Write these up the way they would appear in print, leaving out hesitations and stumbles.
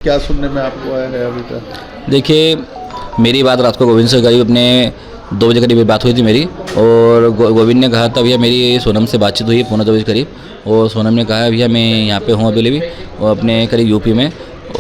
क्या सुनने में आपको आया है अभी तक? देखिए, मेरी बात रात को गोविंद से करीब अपने 2 बजे करीब बात हुई थी मेरी। और गोविंद ने कहा था भैया मेरी सोनम से बातचीत हुई है 1:45 बजे करीब। और सोनम ने कहा भैया मैं यहाँ पे हूँ अभी भी और अपने करीब यूपी में।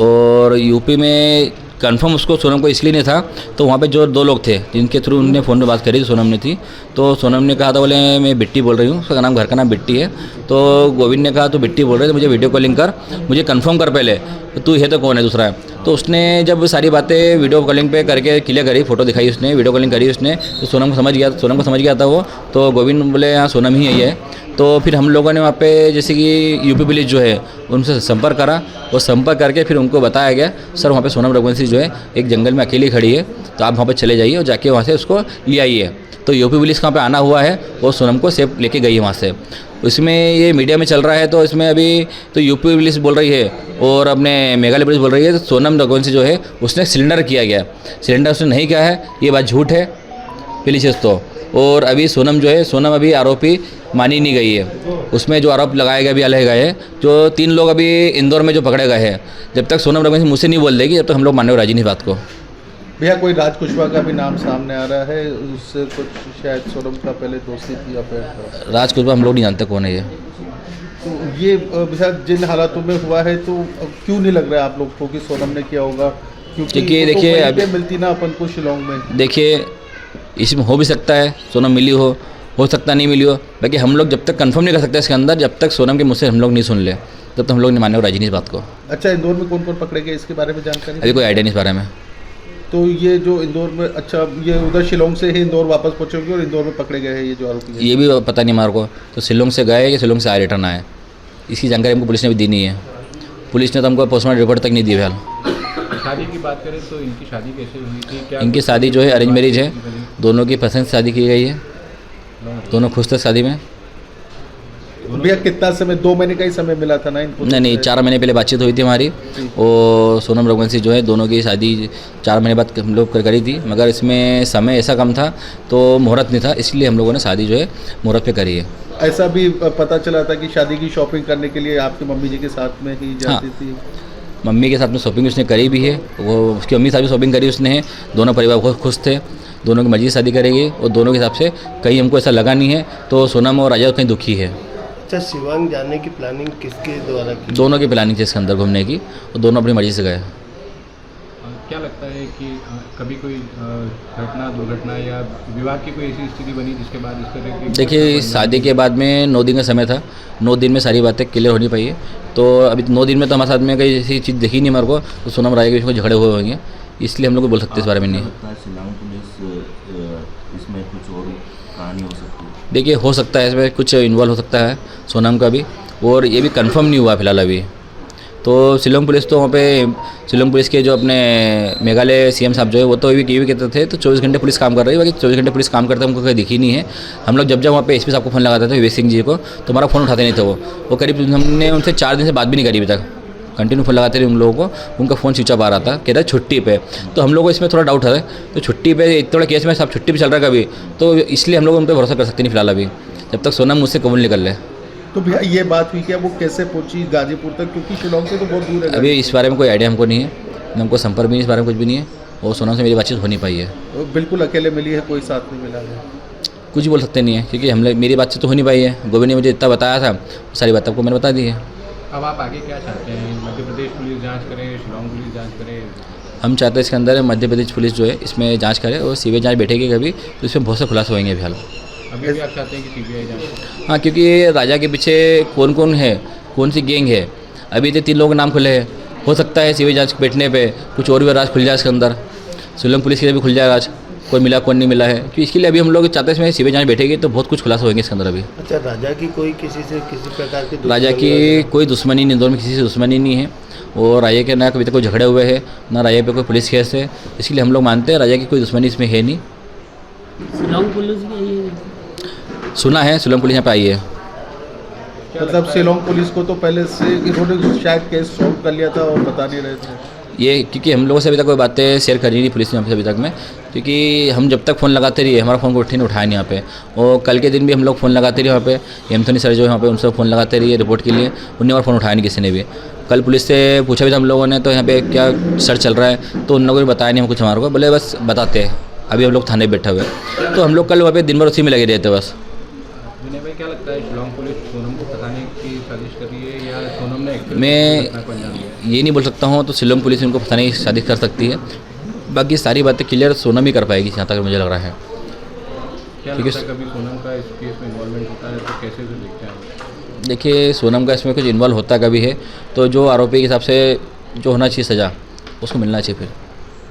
और यूपी में कंफर्म उसको सोनम को इसलिए नहीं था, तो वहाँ पे जो 2 लोग थे जिनके थ्रू उन्होंने फ़ोन पे बात करी सोनम ने थी। तो सोनम ने कहा था बोले मैं बिट्टी बोल रही हूँ, उसका नाम घर का नाम बिट्टी है। तो गोविंद ने कहा तो बिट्टी बोल रहे तो मुझे वीडियो कॉलिंग कर, मुझे कंफर्म कर पहले तू है तो कौन है दूसरा है। तो उसने जब सारी बातें वीडियो कॉलिंग पे करके क्लियर करी, फ़ोटो दिखाई उसने, वीडियो कॉलिंग करी उसने, तो सोनम को समझ गया था वो। तो गोविंद बोले हाँ सोनम ही है ये। तो फिर हम लोगों ने वहाँ पे जैसे कि यूपी पुलिस जो है उनसे संपर्क करा और संपर्क करके फिर उनको बताया गया सर वहाँ पे सोनम रघुवंशी जो है एक जंगल में अकेली खड़ी है, तो आप वहाँ पे चले जाइए और जाके वहाँ से उसको ले आइए। तो यूपी पुलिस वहाँ पे आना हुआ है और सोनम को सेफ लेके गई है वहाँ से। इसमें ये मीडिया में चल रहा है, तो इसमें अभी तो यूपी पुलिस बोल रही है और अपने मेघालय पुलिस बोल रही है तो सोनम रघुवंशी जो है उसने सिलेंडर किया गया। सिलेंडर उसने नहीं किया है, ये बात झूठ है पहली चीज़ तो। और अभी सोनम अभी आरोपी मानी नहीं गई है। उसमें जो आरोप लगाए गए अभी अलग गए हैं, जो 3 लोग अभी इंदौर में जो पकड़े गए हैं, जब तक सोनम रघुवंशी मुझसे नहीं बोल देगी जब तक हम लोग मानने को राजी नहीं बात को। भैया कोई राज कुशवाहा का भी नाम सामने आ रहा है, उससे कुछ शायद सोनम का पहले दोस्ती थी या फिर राज कुशवाहा हम लोग नहीं जानते कौन है ये। तो ये भैया जिन हालातों में हुआ है तो क्यों नहीं लग रहा है आप लोग को कि सोनम ने किया होगा? क्योंकि देखिए तो अभी मिलती ना अपन को शिलोंग में। देखिए इसमें हो भी सकता है सोनम मिली हो सकता नहीं मिली हो, बाकी हम लोग जब तक कंफर्म नहीं कर सकते इसके अंदर, जब तक सोनम के मुझसे हम लोग नहीं सुन ले तब तक हम लोग नहीं मानने को राजी नहीं इस बात को। अच्छा, इंदौर में कौन कौन पकड़े गए इसके बारे में जानकारी? अभी कोई आइडिया नहीं इस बारे में। तो ये जो इंदौर में, अच्छा ये उधर शिलोंग से ही इंदौर वापस पहुंचे और इंदौर में पकड़े गए हैं ये जो आरोपी है? ये भी पता नहीं हमारे को, तो शिलोंग से गए या शिलोंग से आए रिटर्न आए, इसकी जानकारी हमको पुलिस ने भी दी नहीं है। पुलिस ने तो हमको पोस्टमार्टम रिपोर्ट तक नहीं दी फिलहाल। शादी की बात करें तो इनकी शादी कैसे हुई थी? क्या इनकी शादी जो है अरेंज मैरिज है, दोनों की पसंद से शादी की गई है, दोनों खुश थे शादी में। भैया कितना समय, 2 महीने का ही समय मिला था ना इनको? नहीं 4 महीने पहले बातचीत हुई थी हमारी और सोनम रघुवंशी जो है दोनों की शादी 4 महीने बाद हम लोग करी थी, मगर इसमें समय ऐसा कम था तो मुहूर्त नहीं था, इसलिए हम लोगों ने शादी जो है मुहूर्त पे करी है। ऐसा भी पता चला था कि शादी की शॉपिंग करने के लिए आपकी मम्मी जी के साथ में ही जाती थी? मम्मी के साथ में शॉपिंग उसने करी भी है, वो उसकी मम्मी के साथ भी शॉपिंग करी उसने है। दोनों परिवार बहुत खुश थे, दोनों की मर्जी से शादी करेगी और दोनों के हिसाब से कहीं हमको ऐसा लगा नहीं है। तो सोनम और राजा कहीं दुखी है। अच्छा, शिवांग जाने की प्लानिंग किसके द्वारा की? दोनों की प्लानिंग थी इसके अंदर घूमने की और दोनों अपनी मर्जी से गए। क्या लगता है कि कभी कोई घटना दुर्घटना या विवाह की कोई ऐसी स्थिति बनी जिसके बाद इस तरह की? देखिए शादी के बाद में 9 दिन का समय था, 9 दिन में सारी बातें क्लियर होनी पाई है। तो अभी 9 दिन में तो हमारे साथ में कोई ऐसी चीज़ दिखी नहीं हमारे को, तो सोनम राजा के बीच में झगड़े हुए होंगे, इसलिए हम लोग बोल सकते हैं इस बारे में नहीं। शिलांग पुलिस इसमें कुछ और कहानी हो सकती है? देखिए हो सकता है इसमें कुछ इन्वॉल्व हो सकता है सोनम का भी, और ये भी कंफर्म नहीं हुआ फिलहाल अभी। तो शिलोंग पुलिस तो वहाँ पे शिलोंग पुलिस के जो अपने मेघालय सीएम साहब जो है वो तो ये भी कहते थे तो 24 घंटे पुलिस काम कर रही है, बाकी 24 घंटे पुलिस काम करते हमको कहीं दिखी नहीं है। हम लोग जब वहाँ पे एसपी साहब को फ़ोन लगाते थे विवेक सिंह जी को, तो हमारा फ़ोन उठाते नहीं थे वो करीब हमने उनसे 4 दिन से बात भी नहीं करी अभी तक। कंटिन्यू फ़ोन लगाते रहे उन लोगों को, उनका फ़ोन स्विच ऑफ आ रहा था, कह रहा है छुट्टी पे। तो हम लोग को इसमें थोड़ा डाउट है, तो छुट्टी पे इतने बड़े केस में सब छुट्टी पे चल रहा है कभी, तो इसलिए हम लोग उन पर भरोसा कर सकते नहीं फिलहाल अभी, जब तक सोनम मुझसे कबूल निकल ले। तो भैया ये बात हुई क्या, वो कैसे पहुंची गाजीपुर तक? क्योंकि शिलोंग से तो बहुत दूर है। अभी इस बारे में कोई आइडिया हमको नहीं है, हमको संपर्क भी नहीं, इस बारे में कुछ भी नहीं है, और सोनम से मेरी बातचीत हो नहीं पाई है। तो बिल्कुल अकेले मिली है, कोई साथ नहीं मिला है? कुछ बोल सकते नहीं है क्योंकि मेरी बातचीत तो हो नहीं पाई है। गोविंद ने मुझे इतना बताया था, सारी बात आपको मैंने बता दी है। अब आप आगे क्या चाहते हैं? मध्य प्रदेश पुलिस जांच करे, शिलोंग पुलिस जांच करे? हम चाहते हैं इसके अंदर मध्य प्रदेश पुलिस जो है इसमें जांच करे और सीबीआई जांच बैठेगी कभी, तो इसमें बहुत से खुलासे होंगे फिलहाल। अभी भी आप चाहते हैं कि सीबीआई जांच? हाँ, क्योंकि राजा के पीछे कौन कौन है, कौन सी गैंग है, अभी तो 3 लोगों के नाम खुले हैं। हो सकता है सीबीआई जांच बैठने पे कुछ और भी राज खुल जाए इसके अंदर, शिलोंग पुलिस के भी खुल जाए राज, कौन मिला कौन नहीं मिला है। तो इसके लिए अभी हम लोग चाहते हैं इसमें सीबीआई जांच बैठेगी तो बहुत कुछ खुलासा होंगे इसके अंदर अभी। अच्छा, राजा की कोई किसी से किसी प्रकार की राजा की कोई दुश्मनी नहीं, इंदौर में किसी से दुश्मनी नहीं है, और राजा के ना कभी तक कोई झगड़े हुए हैं, ना राजा पे कोई पुलिस केस है, इसलिए हम लोग मानते हैं राजा की कोई दुश्मनी इसमें है नहीं। शिलोंग पुलिस भी आई है? सुना है शिलोंग पुलिस यहाँ पे आई है। मतलब शिलोंग पुलिस को तो पहले से इन्होंने शायद केस सॉल्व कर लिया था और बता नहीं रहे थे ये, क्योंकि हम लोगों से अभी तक कोई बातें शेयर करी नहीं पुलिस ने हमसे अभी तक में, क्योंकि हम जब तक फ़ोन लगाते रहिए हमारा फ़ोन को उठाया नहीं यहाँ पे। और कल के दिन भी हम लोग फ़ोन लगाते रहिए वहाँ पे, एंथोनी सर जो है वहाँ पे उनसे फ़ोन लगाते रहिए रिपोर्ट के लिए, उन्होंने हमारा फ़ोन उठाया नहीं किसी ने भी। कल पुलिस से पूछा भी था हम लोगों ने, तो यहाँ पे क्या सर्च चल रहा है, तो उन लोगों ने बताया नहीं कुछ हमारे को, बोले बस बताते हैं, अभी हम लोग थाने पे बैठे हुए हैं। तो हम लोग कल वहाँ पे दिन भर उसी में लगे रहते बस। विनय भाई, क्या लगता है शिलोंग पुलिस सोनम को फंसाने की साजिश कर रही है या सोनम ने एक्चुअली मैं घटना को अंजाम दिया? ये नहीं बोल सकता हूँ, तो शिलोंग पुलिस उनको फंसाने की साजिश कर सकती है, बाकी सारी बातें क्लियर सोनम ही कर पाएगी जहाँ तक मुझे लग रहा है। क्या ठीक है। लगता है कभी सोनम का इस केस में इन्वॉल्वमेंट होता है तो कैसे से देखते हैं? देखिए, सोनम का इसमें कुछ इन्वॉल्व होता कभी है तो जो आरोपी के हिसाब से जो होना चाहिए सज़ा, उसको मिलना चाहिए फिर।